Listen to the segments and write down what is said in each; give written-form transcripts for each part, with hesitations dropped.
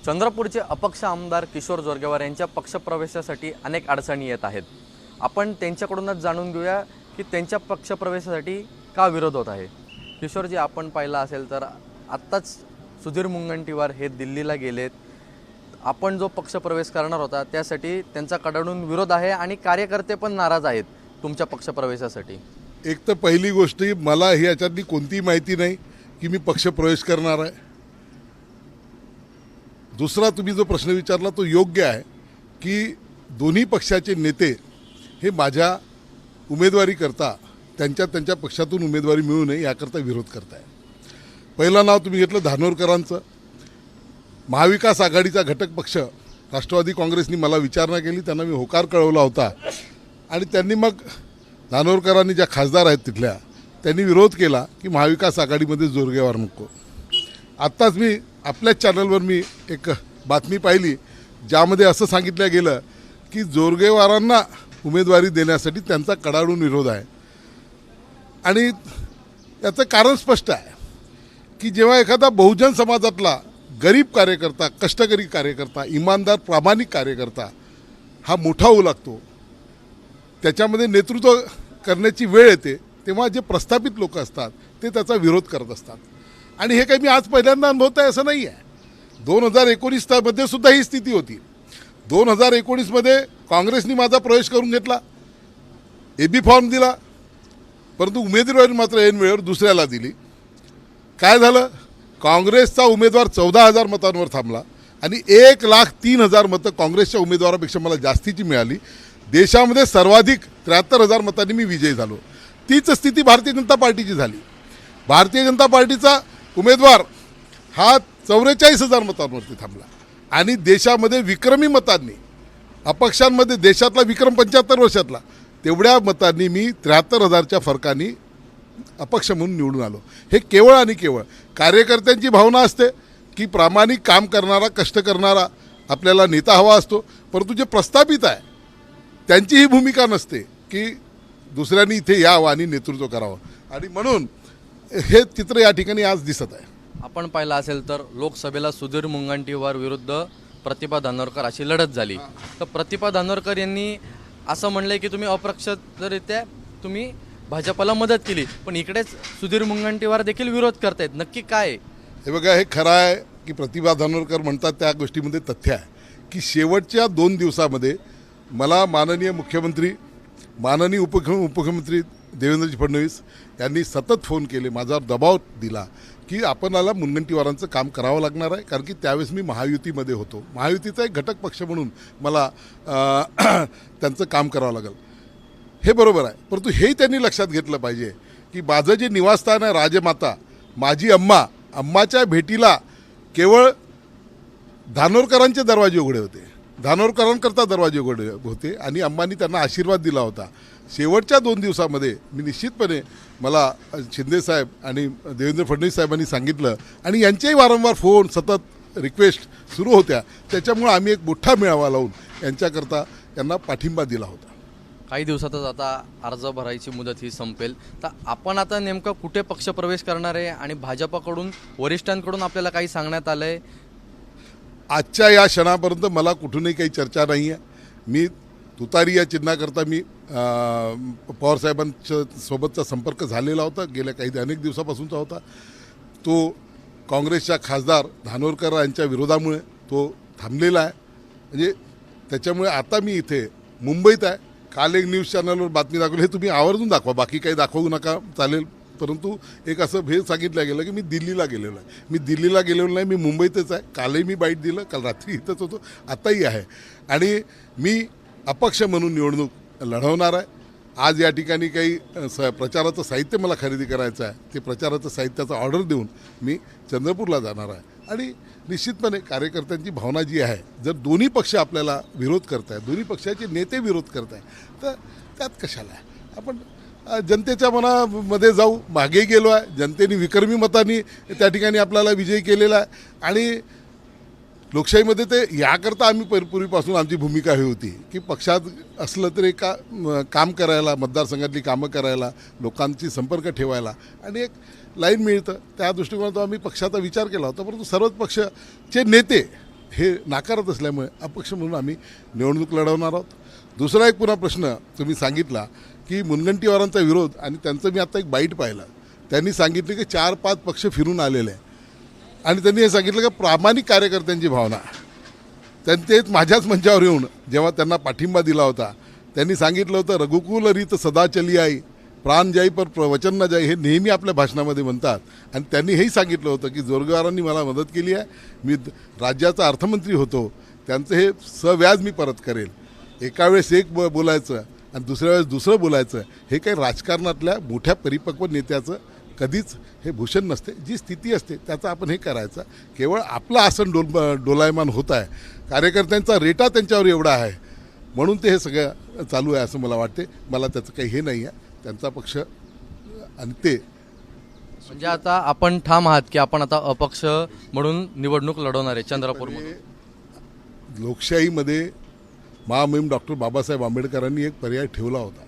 चंद्रपूरचे अपक्ष आमदार किशोर जोरगेवार यांच्या पक्षप्रवेशासाठी अनेक अडचणी येत आहेत। आपण त्यांच्याकडूनच जाणून घेऊया की त्यांच्या पक्षप्रवेशासाठी का विरोध होत आहे। किशोरजी, आपण पाहिलं असेल तर आत्ताच सुधीर मुनगंटीवार हे दिल्लीला गेलेत। आपण जो पक्षप्रवेश करणार होता त्यासाठी त्यांचा कडाडून विरोध आहे आणि कार्यकर्ते पण नाराज आहेत तुमच्या पक्षप्रवेशासाठी। एक तर पहिली गोष्ट, मला ही याच्यातली कोणतीही माहिती नाही की मी पक्षप्रवेश करणार आहे। दुसरा, तुम्ही जो प्रश्न विचारला तो योग्य आहे की दोन्ही पक्षाचे नेते हे माझ्या उमेदवारी करता त्यांच्या पक्षातून उमेदवारी मिळू नये याकरता विरोध करताय। पहिलं नाव तुम्ही घेतलं धानोरकरांचं। महाविकास आघाडीचा घटक पक्ष राष्ट्रवादी काँग्रेसनी मला विचारणा केली, त्यांना मी होकार कळवला होता आणि त्यांनी मग धानोरकरांनी ज्या खासदार आहेत तिथल्या त्यांनी विरोध केला की महाविकास आघाडीमध्ये जोरगेवार नको। आत्ताच मी आपल्याच चॅनलवर मी एक बातमी पाहिली ज्यामध्ये असं सांगितलं गेलं की जोरगेवारांना उमेदवारी देण्यासाठी त्यांचा कडाडून विरोध आहे। आणि याचं कारण स्पष्ट आहे की जेव्हा एखादा बहुजन समाजातला गरीब कार्यकर्ता, कष्टकरी कार्यकर्ता, इमानदार प्रामाणिक कार्यकर्ता हा मोठा होऊ लागतो, त्याच्यामध्ये नेतृत्व करण्याची वेळ येते, तेव्हा जे प्रस्थापित लोक असतात ते त्याचा विरोध करत असतात। आणि हे काही मी आज पहिल्यांदा अनुभवत आहे असं नाही आहे। 2019मध्ये सुद्धा ही स्थिती होती। 2019मध्ये काँग्रेसनी माझा प्रवेश करून घेतला, एबी फॉर्म दिला, परंतु उमेदवारी मात्र ऐन वेळेवर दुसऱ्याला दिली। काय झालं? काँग्रेसचा उमेदवार 14,000 मतांवर थांबला आणि 1,03,000 मतं काँग्रेसच्या उमेदवारापेक्षा मला जास्तीची मिळाली। देशामध्ये सर्वाधिक 73,000 मतांनी मी विजयी झालो। तीच स्थिती भारतीय जनता पार्टीची झाली। भारतीय जनता पार्टीचा उमेदवार हा 44,000 मतांवरती थांबला आणि देशामध्ये विक्रमी मतांनी, अपक्षांमध्ये देशातला विक्रम 75 वर्षातला, तेवढ्या मतांनी मी 73,000च्या फरकाने अपक्ष म्हणून निवडून आलो। हे केवळ आणि केवळ कार्यकर्त्यांची भावना असते की प्रामाणिक काम करणारा, कष्ट करणारा आपल्याला नेता हवा असतो, परंतु जे प्रस्थापित आहे त्यांची ही भूमिका नसते की दुसऱ्यांनी इथे यावं आणि नेतृत्व करावं। आणि म्हणून हे चित्र या ठिकाणी आज दिसत आहे। आपण पाहिलं असेल तर लोकसभेला सुधीर मुनगंटीवार विरुद्ध प्रतिभा धानोरकर अशी लढत झाली। तर प्रतिभा धानोरकर यांनी असं म्हणलंय की तुम्ही अप्रत्यक्षरित्या तुम्ही भाजपला मदत केली, पण इकडेच सुधीर मुनगंटीवार देखील विरोध करतायत। नक्की काय? हे बघा, हे खरं आहे की प्रतिभा धानोरकर म्हणतात त्या गोष्टीमध्ये तथ्य आहे की शेवटच्या 2 दिवसामध्ये मला माननीय मुख्यमंत्री, माननीय उपमुख्यमंत्री देवेंद्रजी फडणवीस यांनी सतत फोन केले, माझ्यावर दबाव दिला की आपणाला मुनगंटीवारांचं काम करावं लागणार आहे, कारण की त्यावेळेस मी महायुतीमध्ये होतो, महायुतीचा एक घटक पक्ष म्हणून मला त्यांचं काम करावं लागेल। हे बरोबर आहे, परंतु हेही त्यांनी लक्षात घेतलं पाहिजे की माझं जे निवासस्थान आहे राजमाता, माझी अम्माच्या भेटीला केवळ धानोरकरांचे दरवाजे उघडे होते, धानोरकरांकरता दरवाजे उघडे होते आणि अम्मांनी त्यांना आशीर्वाद दिला होता। शेवटच्या 2 दिवसामध्ये मी निश्चितपणे मला शिंदेसाहेब आणि देवेंद्र फडणवीस साहेबांनी सांगितलं आणि यांचेही वारंवार फोन, सतत रिक्वेस्ट सुरू होत्या, त्याच्यामुळे आम्ही एक मोठा मेळावा लावून यांच्याकरता यांना पाठिंबा दिला होता। काही दिवसातच आता अर्ज भरायची मुदत ही संपेल, तर आपण आता नेमका कुठे पक्षप्रवेश करणार आहे आणि भाजपकडून, वरिष्ठांकडून आपल्याला काही सांगण्यात आलं आहे? आजच्या या क्षणापर्यंत मला कुठूनही काही चर्चा नाही आहे। मी तुतारी या चिन्हाकरता मी पवारसाहेबांच्या सोबतचा संपर्क झालेला होता, गेल्या अनेक दिवसापासूनचा होता। तो काँग्रेसच्या खासदार धानोरकर यांच्या विरोधामुळे तो थांबलेला आहे। म्हणजे त्याच्यामुळे आता मी इथे मुंबईत आहे। काल एक न्यूज चॅनलवर बातमी दाखवली, हे तुम्ही आवर्जून दाखवा, बाकी काही दाखवू नका चालेल, परंतु एक असं भेद सांगितलं गेलं की मी दिल्लीला गेलेलो आहे। मी दिल्लीला गेलेलो नाही, मी मुंबईतच आहे। कालही मी बाईट दिलं, काल रात्री इथंच होतो, आताही आहे आणि मी अपक्ष म्हणून निवडणूक लढवणार आहे। आज या ठिकाणी काही प्रचाराचं साहित्य मला खरेदी करायचं आहे, ते प्रचाराचं साहित्याचा ऑर्डर देऊन मी चंद्रपूरला जाणार आहे। आणि निश्चितपणे कार्यकर्त्यांची भावना जी आहे, जर दोन्ही पक्ष आपल्याला विरोध करत आहेत, दोन्ही पक्षाचे नेते विरोध करत आहेत, तर त्यात कशाला आहे? आपण जनतेच्या मनामध्ये जाऊ, मागे गेलो आहे, जनतेने विक्रमी मतांनी त्या ठिकाणी आपल्याला विजयी केलेला आहे। आणि लोकशाहीमध्ये ते याकरता आम्ही पूर्वीपासून आमची भूमिका ही होती की पक्षात असलं तरी काम करायला, मतदारसंघातली कामं करायला, लोकांची संपर्क ठेवायला आणि एक लाईन मिळतं, त्या दृष्टिकोनातून आम्ही पक्षाचा विचार केला होता। परंतु सर्वच पक्षाचे नेते हे नाकारत असल्यामुळे अपक्ष म्हणून आम्ही निवडणूक लढवणार आहोत. दुसरा एक पुन्हा प्रश्न तुम्ही सांगितला की मुनगंटीवारांचा विरोध, आणि त्यांचं मी आता एक बाईट पाहिलं. त्यांनी सांगितले की 4-5 पक्ष फिरून आलेले आहे आणि त्यांनी हे सांगितलं की प्रामाणिक कार्यकर्त्यांची भावना. तेच माझ्याच मंचावर येऊन जेव्हा त्यांना पाठिंबा दिला होता त्यांनी सांगितलं होतं, रघुकुल रीत सदा चली आई, प्राण जाई पर वचन न जाई, हे नेहमी आपल्या भाषणामध्ये म्हणतात. आणि त्यांनी हेही सांगितलं होतं की जोरगेवारांनी मला मदत केली आहे, मी राज्याचा अर्थमंत्री होतो, त्यांचं हे सव्याज मी परत करेल. एका वेळेस एक बोलायचं आणि दुसऱ्या वेळेस दुसरं बोलायचं, हे काही राजकारणातल्या मोठ्या परिपक्व नेत्याचं कधीच हे भूषण नसते. जी स्थिती असते त्याचं आपण हे करायचं. केवळ आपलं आसन डोलायमान होत आहे, कार्यकर्त्यांचा रेटा त्यांच्यावर एवढा आहे म्हणून ते हे सगळं चालू आहे असं मला वाटते. मला त्याचं काही हे नाही आहे. त्यांचा पक्ष आणि ते म्हणजे आता आपण ठाम आहात की आपण आता अपक्ष म्हणून निवडणूक लढवणार आहे चंद्रपूरमध्ये. लोकशाहीमध्ये महामहिम डॉक्टर बाबासाहेब आंबेडकरांनी एक पर्याय ठेवला होता.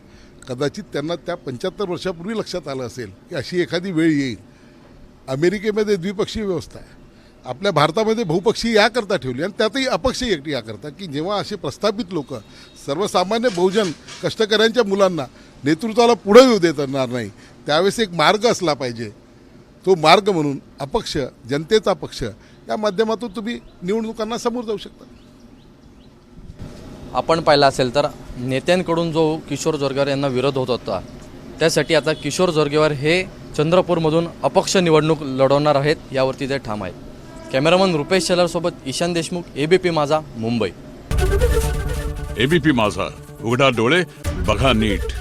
कदाचित त्यांना त्या 75 वर्षापूर्वी लक्षात आलं असेल की अशी एखादी वेळ येईल. अमेरिकेमध्ये द्विपक्षीय व्यवस्था आहे, आपल्या भारतामध्ये बहुपक्षीय याकरता ठेवली आणि त्यातही अपक्ष एकटी याकरता की जेव्हा असे प्रस्थापित लोक सर्वसामान्य बहुजन कष्टकऱ्यांच्या मुलांना नेतृत्वाला पुढे येऊ देणार नाही, त्यावेळेस एक मार्ग असला पाहिजे. तो मार्ग म्हणून अपक्ष, जनतेचा पक्ष या माध्यमातून तुम्ही निवडणुकांना समोर जाऊ शकता. आपण पाहिलं असेल तर नेत्यांकडून जो किशोर जोरगेवार यांना विरोध होत होता, त्यासाठी आता किशोर जोरगेवार हे चंद्रपूरमधून अपक्ष निवडणूक लढवणार आहेत, यावरती ते ठाम आहेत. कॅमेरामन रुपेश शेलारसोबत ईशान देशमुख, एबीपी माझा, मुंबई. एबीपी माझा, उघडा डोळे बघा नीट.